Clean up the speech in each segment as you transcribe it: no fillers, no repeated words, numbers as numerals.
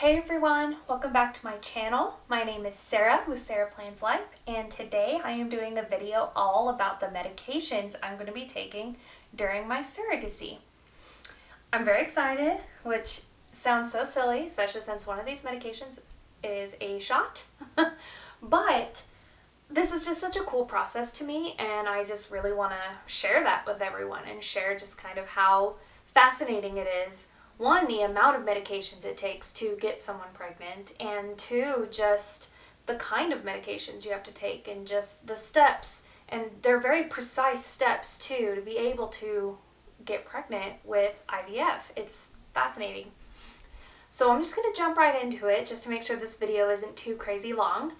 Hey everyone, welcome back to my channel. My name is Sarah with Sarah Plans Life, and today I am doing a video all about the medications I'm going to be taking during my surrogacy. I'm very excited, which sounds so silly, especially since one of these medications is a shot, but this is just such a cool process to me, and I just really want to share that with everyone and share just kind of how fascinating it is. One, the amount of medications it takes to get someone pregnant, and two, just the kind of medications you have to take and just the steps. And they're very precise steps too to be able to get pregnant with IVF. It's fascinating. So I'm just going to jump right into it just to make sure this video isn't too crazy long.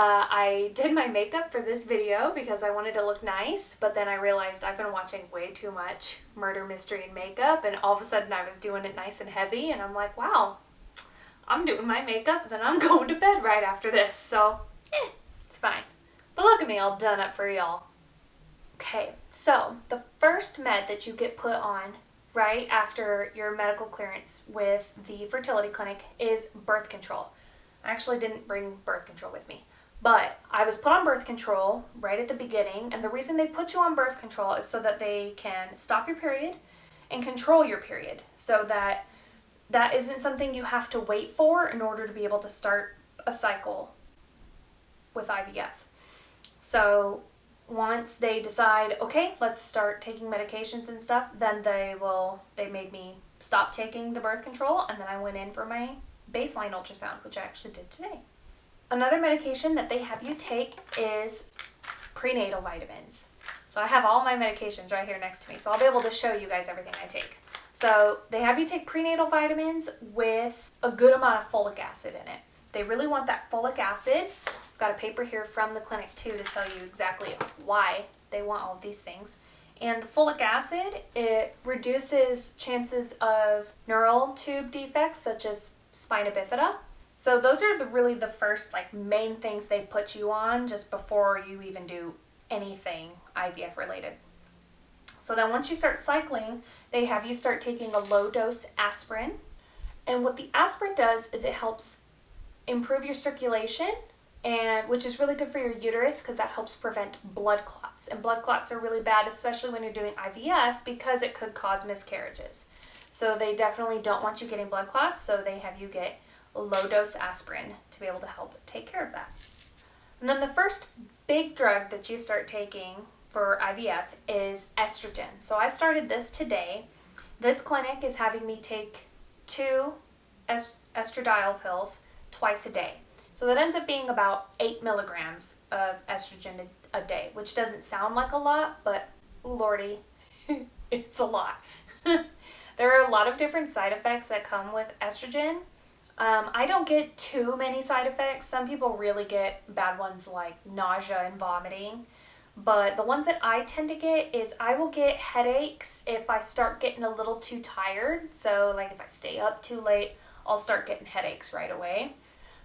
I did my makeup for this video because I wanted to look nice, but then I realized I've been watching way too much murder mystery and makeup, and all of a sudden I was doing it nice and heavy, and I'm like, wow, I'm doing my makeup and then I'm going to bed right after this, so it's fine. But look at me all done up for y'all. Okay, so the first med that you get put on right after your medical clearance with the fertility clinic is birth control. I actually didn't bring birth control with me. But I was put on birth control right at the beginning, and the reason they put you on birth control is so that they can stop your period and control your period, so that that isn't something you have to wait for in order to be able to start a cycle with IVF. So once they decide, okay, let's start taking medications and stuff, then they made me stop taking the birth control, and then I went in for my baseline ultrasound, which I actually did today. Another medication that they have you take is prenatal vitamins. So I have all my medications right here next to me, so I'll be able to show you guys everything I take. So they have you take prenatal vitamins with a good amount of folic acid in it. They really want that folic acid. I've got a paper here from the clinic too to tell you exactly why they want all of these things. And the folic acid, it reduces chances of neural tube defects such as spina bifida. So those are really the first main things they put you on just before you even do anything IVF related. So then once you start cycling, they have you start taking a low dose aspirin. And what the aspirin does is it helps improve your circulation, and which is really good for your uterus because that helps prevent blood clots. And blood clots are really bad, especially when you're doing IVF, because it could cause miscarriages. So they definitely don't want you getting blood clots, so they have you get low dose aspirin to be able to help take care of that. And then the first big drug that you start taking for IVF is estrogen. So I started this today. This clinic is having me take 2 estradiol pills twice a day. So that ends up being about 8 milligrams of estrogen a day, which doesn't sound like a lot, but ooh lordy, it's a lot. There are a lot of different side effects that come with estrogen. I don't get too many side effects. Some people really get bad ones like nausea and vomiting. But the ones that I tend to get is I will get headaches if I start getting a little too tired. So if I stay up too late, I'll start getting headaches right away.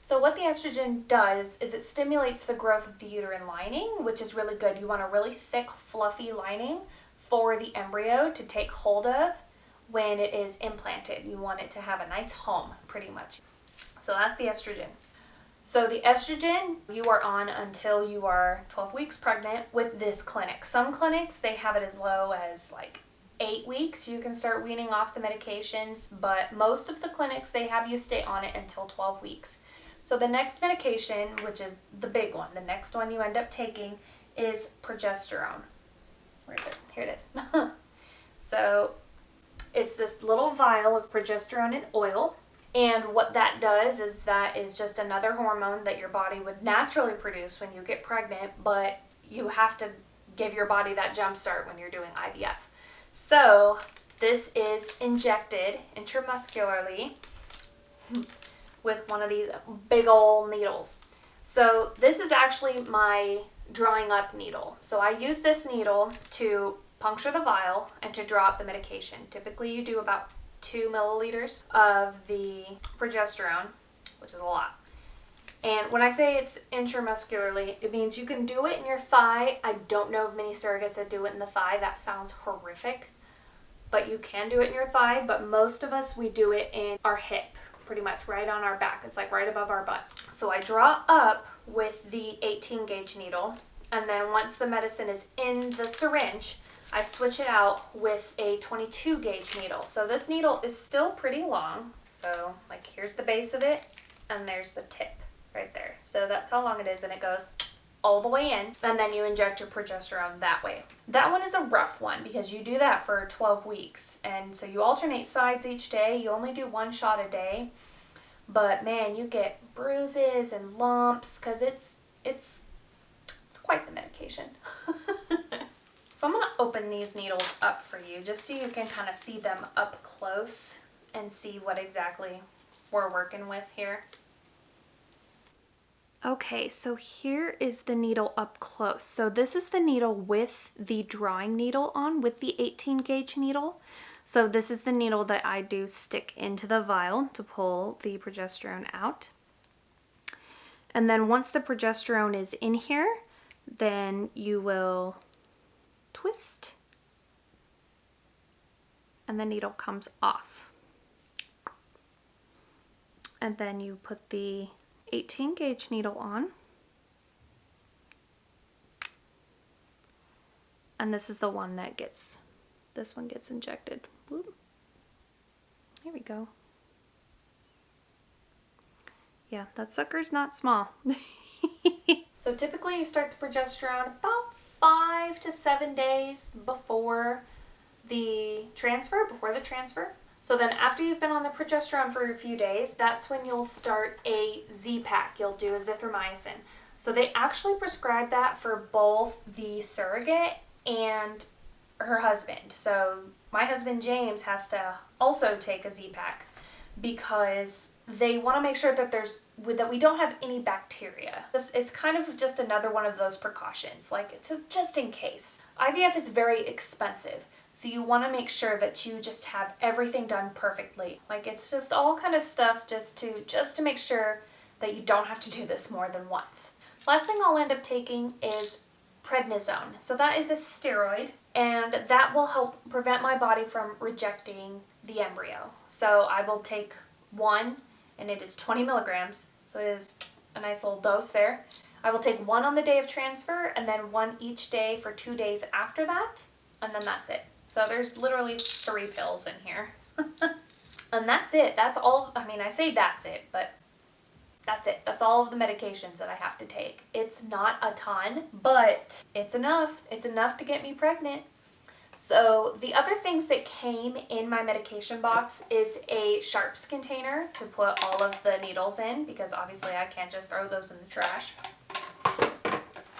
So what the estrogen does is it stimulates the growth of the uterine lining, which is really good. You want a really thick, fluffy lining for the embryo to take hold of when it is implanted. You want it to have a nice home, pretty much. So that's the estrogen. So the estrogen you are on until you are 12 weeks pregnant with this clinic. Some clinics, they have it as low as 8 weeks. You can start weaning off the medications, but most of the clinics, they have you stay on it until 12 weeks. So the next medication, which is the big one, the next one you end up taking is progesterone. Where is it? Here it is. So it's this little vial of progesterone in oil, and what that does is that is just another hormone that your body would naturally produce when you get pregnant, but you have to give your body that jump start when you're doing IVF. So this is injected intramuscularly with one of these big old needles. So this is actually my drawing up needle. So I use this needle to puncture the vial and to draw up the medication. Typically you do about 2 milliliters of the progesterone, which is a lot. And when I say it's intramuscularly, it means you can do it in your thigh. I don't know of many surrogates that do it in the thigh. That sounds horrific. But you can do it in your thigh, but most of us, we do it in our hip. pretty much right on our back. It's like right above our butt. So I draw up with the 18 gauge needle, and then once the medicine is in the syringe, I switch it out with a 22 gauge needle. So this needle is still pretty long. So like here's the base of it, and there's the tip right there. So that's how long it is, and it goes all the way in, and then you inject your progesterone that way. That one is a rough one because you do that for 12 weeks, and so you alternate sides each day. You only do 1 shot a day, but man, you get bruises and lumps because it's quite the medication. So I'm gonna open these needles up for you just so you can kind of see them up close and see what exactly we're working with here. Okay, so here is the needle up close. So this is the needle with the drawing needle on, with the 18 gauge needle. So this is the needle that I do stick into the vial to pull the progesterone out. And then once the progesterone is in here, then you will twist and the needle comes off. And then you put the 18 gauge needle on, and this is the one that gets, this one gets injected. Whoop. Here we go. Yeah, that sucker's not small. So typically you start the progesterone about 5 to 7 days before the transfer, So then after you've been on the progesterone for a few days, that's when you'll start a Z-Pack. You'll do azithromycin. So they actually prescribe that for both the surrogate and her husband. So my husband James has to also take a Z-Pack because they want to make sure that that we don't have any bacteria. It's kind of just another one of those precautions, like it's just in case. IVF is very expensive. So you want to make sure that you just have everything done perfectly. Like it's just all kind of stuff just to make sure that you don't have to do this more than once. Last thing I'll end up taking is prednisone. So that is a steroid, and that will help prevent my body from rejecting the embryo. So I will take one, and it is 20 milligrams. So it is a nice little dose there. I will take one on the day of transfer and then one each day for 2 days after that, and then that's it. So there's literally 3 pills in here. And that's it. That's all. I mean, I say that's it, but that's it. That's all of the medications that I have to take. It's not a ton, but it's enough. It's enough to get me pregnant. So the other things that came in my medication box is a sharps container to put all of the needles in, because obviously I can't just throw those in the trash.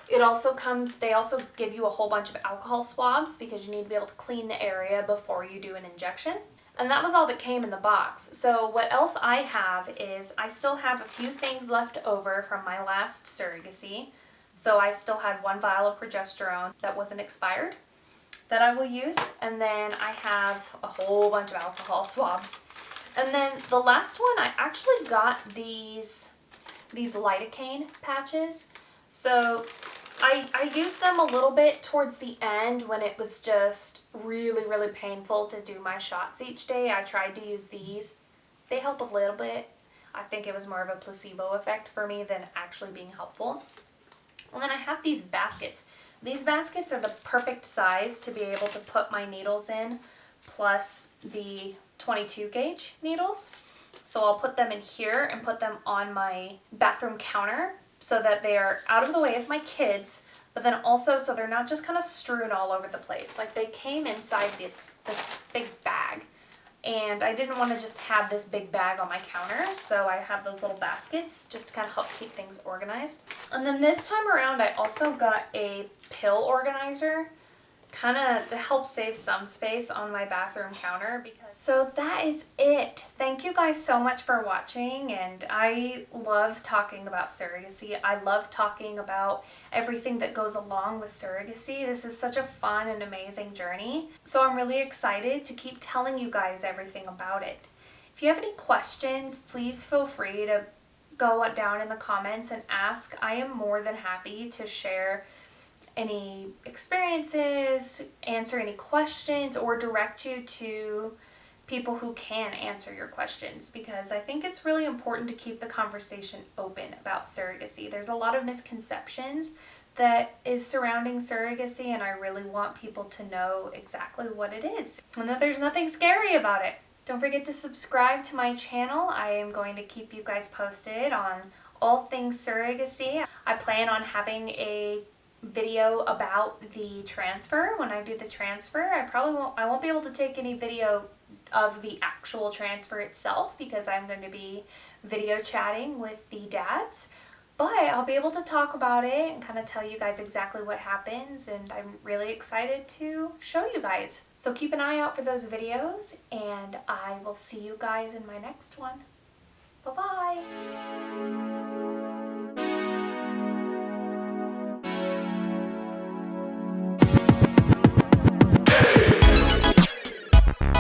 It also comes, they also give you a whole bunch of alcohol swabs because you need to be able to clean the area before you do an injection. And that was all that came in the box. So what else I have is I still have a few things left over from my last surrogacy. So I still had 1 vial of progesterone that wasn't expired that I will use. And then I have a whole bunch of alcohol swabs. And then the last one, I actually got these lidocaine patches. So I used them a little bit towards the end when it was just really, really painful to do my shots each day. I tried to use these. They help a little bit. I think it was more of a placebo effect for me than actually being helpful. And then I have these baskets. These baskets are the perfect size to be able to put my needles in, plus the 22 gauge needles. So I'll put them in here and put them on my bathroom counter, so that they are out of the way of my kids, but then also so they're not just kind of strewn all over the place. Like they came inside this big bag, and I didn't want to just have this big bag on my counter, so I have those little baskets just to kind of help keep things organized. And then this time around I also got a pill organizer, kind of to help save some space on my bathroom counter. So that is it. Thank you guys so much for watching, and I love talking about surrogacy. I love talking about everything that goes along with surrogacy. This is such a fun and amazing journey. So I'm really excited to keep telling you guys everything about it. If you have any questions, please feel free to go down in the comments and ask. I am more than happy to share any experiences, answer any questions, or direct you to people who can answer your questions, because I think it's really important to keep the conversation open about surrogacy. There's a lot of misconceptions that is surrounding surrogacy, and I really want people to know exactly what it is and that there's nothing scary about it. Don't forget to subscribe to my channel. I am going to keep you guys posted on all things surrogacy. I plan on having a video about the transfer. When I do the transfer, I won't be able to take any video of the actual transfer itself because I'm going to be video chatting with the dads, but I'll be able to talk about it and kind of tell you guys exactly what happens, and I'm really excited to show you guys. So keep an eye out for those videos, and I will see you guys in my next one. Bye-bye!